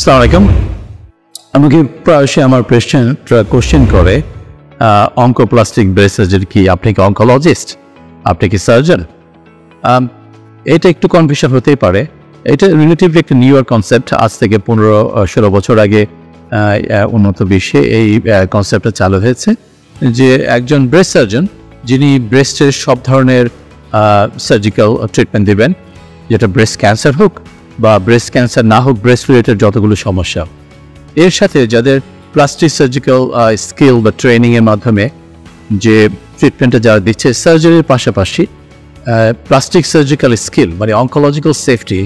আসসালামু আলাইকুম। আমাকে প্রায়শই আমার কোশ্চেন করে অঙ্কোপ্লাস্টিক ব্রেস্ট সার্জারি কি? আপনি কি অঙ্কোলজিস্ট? আপনি কি সার্জন? এটা একটু কনফিউশন হতেই পারে। এটা রিলেটিভলি একটা নিউয়ার কনসেপ্ট। আজ থেকে 15-16 বছর আগে উন্নত বিশ্বে এই কনসেপ্টটা চালু হয়েছে যে একজন ব্রেস্ট সার্জন যিনি ব্রেস্টের সব ধরনের সার্জিক্যাল ট্রিটমেন্ট দেবেন, যেটা ব্রেস্ট ক্যান্সার হোক বা ব্রেস্ট ক্যান্সার না হোক, ব্রেস্ট রিলেটেড যতগুলো সমস্যা, এর সাথে যাদের প্লাস্টিক সার্জিক্যাল স্কিল বা ট্রেনিংয়ের মাধ্যমে যে ট্রিটমেন্টটা যারা দিচ্ছে, সার্জারির পাশাপাশি প্লাস্টিক সার্জিক্যাল স্কিল মানে অঙ্কোলজিক্যাল সেফটি,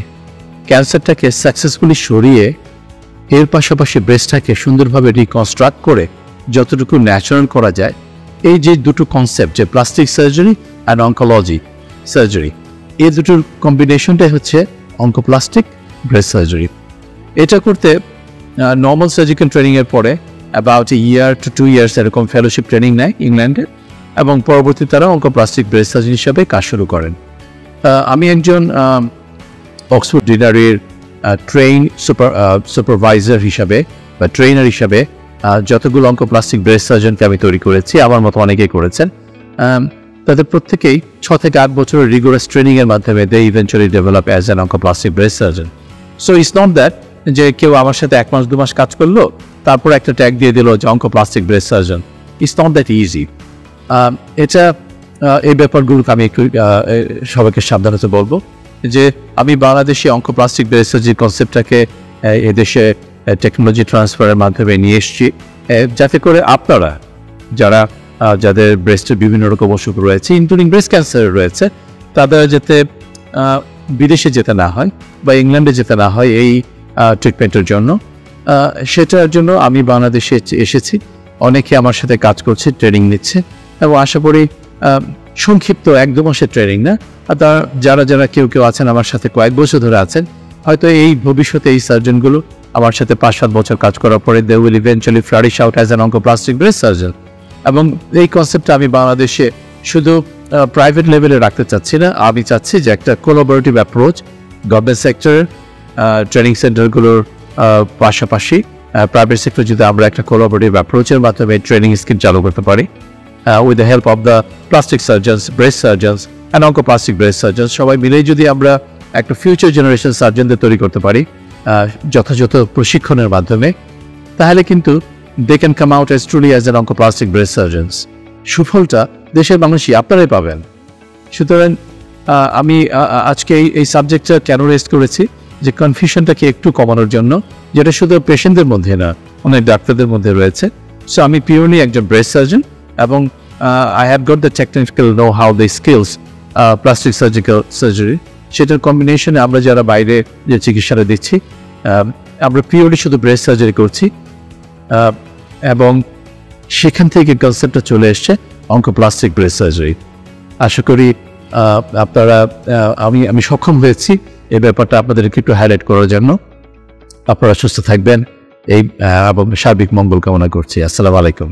ক্যান্সারটাকে সাকসেসফুলি সরিয়ে এর পাশাপাশি ব্রেস্টটাকে সুন্দরভাবে রিকনস্ট্রাক্ট করে যতটুকু ন্যাচারাল করা যায়, এই যে দুটো কনসেপ্ট, যে plastic surgery and oncology surgery, এই দুটোর কম্বিনেশনটাই হচ্ছে অঙ্কোপ্লাস্টিক ব্রেস্ট সার্জারি। এটা করতে নর্মাল সার্জিক্যাল ট্রেনিংয়ের পরে অ্যাবাউট ইয়ার টু 2 ইয়ার্স এরকম ফেলোশিপ ট্রেনিং নেয় ইংল্যান্ডে, এবং পরবর্তী তারা অঙ্কোপ্লাস্টিক ব্রেস্ট সার্জন হিসাবে কাজ শুরু করেন। আমি একজন অক্সফোর্ড ডিনারির সুপারভাইজার হিসাবে বা ট্রেনার হিসাবে যতগুলো অঙ্কোপ্লাস্টিক ব্রেস্ট সার্জনকে আমি তৈরি করেছি, আমার মতো অনেকেই করেছেন, তাদের প্রত্যেকেই 6 থেকে 8 বছরের রিগোরাস ট্রেনিংয়ের মাধ্যমে they eventually develop as an oncoplastic breast surgeon. So it's not that যে কেউ আমার সাথে 1 মাস 2 মাস কাজ করলো তারপর একটা ট্যাগ দিয়ে দিল যে oncoplastic breast surgeon. It's not that easy. এটা এই ব্যাপারগুলোকে আমি একটু সবাইকে সাবধানতা বলবো যে আমি বাংলাদেশি অঙ্কোপ্লাস্টিক ব্রেস্ট সার্জারি কনসেপ্টটাকে এদেশে টেকনোলজি ট্রান্সফারের মাধ্যমে নিয়ে এসেছি, যাতে করে আপনারা যাদের ব্রেস্টের বিভিন্ন রকম অসুখ রয়েছে, ইনক্লুডিং ব্রেস্ট ক্যান্সার রয়েছে, তাদের যাতে বিদেশে যেতে না হয় বা ইংল্যান্ডে যেতে না হয় এই ট্রিটমেন্টের জন্য, সেটার জন্য আমি বাংলাদেশে এসেছি। অনেকে আমার সাথে কাজ করছে, ট্রেনিং নিচ্ছে, এবং আশা করি সংক্ষিপ্ত 1-2 মাসের ট্রেনিং না, যারা কেউ আছেন আমার সাথে কয়েক বছর ধরে আছেন, হয়তো এই ভবিষ্যতে এই সার্জনগুলো আমার সাথে 5-7 বছর কাজ করার পরে they will eventually flourish out as an oncoplastic breast surgeon. এবং এই কনসেপ্টটা আমি বাংলাদেশে শুধু প্রাইভেট লেভেলে রাখতে চাচ্ছি না, আমি চাচ্ছি যে একটা কোলাবোরেটিভ অ্যাপ্রোচ গভর্নমেন্ট সেক্টরের ট্রেনিং সেন্টারগুলোর পাশাপাশি প্রাইভেট সেক্টর, যদি আমরা একটা কোলাবোরেটিভ অ্যাপ্রোচের মাধ্যমে ট্রেনিং স্কিম চালু করতে পারি with the help of the plastic surgeons, breast surgeons and oncoplastic breast surgeons, সবাই মিলেই যদি আমরা একটা ফিউচার জেনারেশন সার্জনদের তৈরি করতে পারি যথাযথ প্রশিক্ষণের মাধ্যমে, তাহলে কিন্তু they can come out as truly as an oncoplastic breast surgeons. সুফলটা দেশের মানুষই আপনারাই পাবেন। সুতরাং আমি আজকে এই সাবজেক্টটা কেন রেস্ট করেছি, যে কনফিউশনটাকে একটু কমানোর জন্য, যেটা শুধু পেশেন্টদের মধ্যে না, অনেক ডাক্তারদের মধ্যে রয়েছে। সো আমি পিওরলি একজন ব্রেস্ট সার্জন, এবং I have got the technical know how the skills plastic surgical surgery, সেটার কম্বিনেশনে আমরা যারা বাইরে যে চিকিৎসাটা দিচ্ছি, আমরা পিওরলি শুধু ব্রেস্ট সার্জারি করছি, এবং সেখান থেকে কনসেপ্টটা চলে এসছে অঙ্কোপ্লাস্টিক ব্রেস্ট সার্জারি। আশা করি আপনারা আমি সক্ষম হয়েছি এই ব্যাপারটা আপনাদেরকে একটু হাইলাইট করার জন্য। আপনারা সুস্থ থাকবেন এবং সার্বিক মঙ্গল কামনা করছি। আসসালামু আলাইকুম।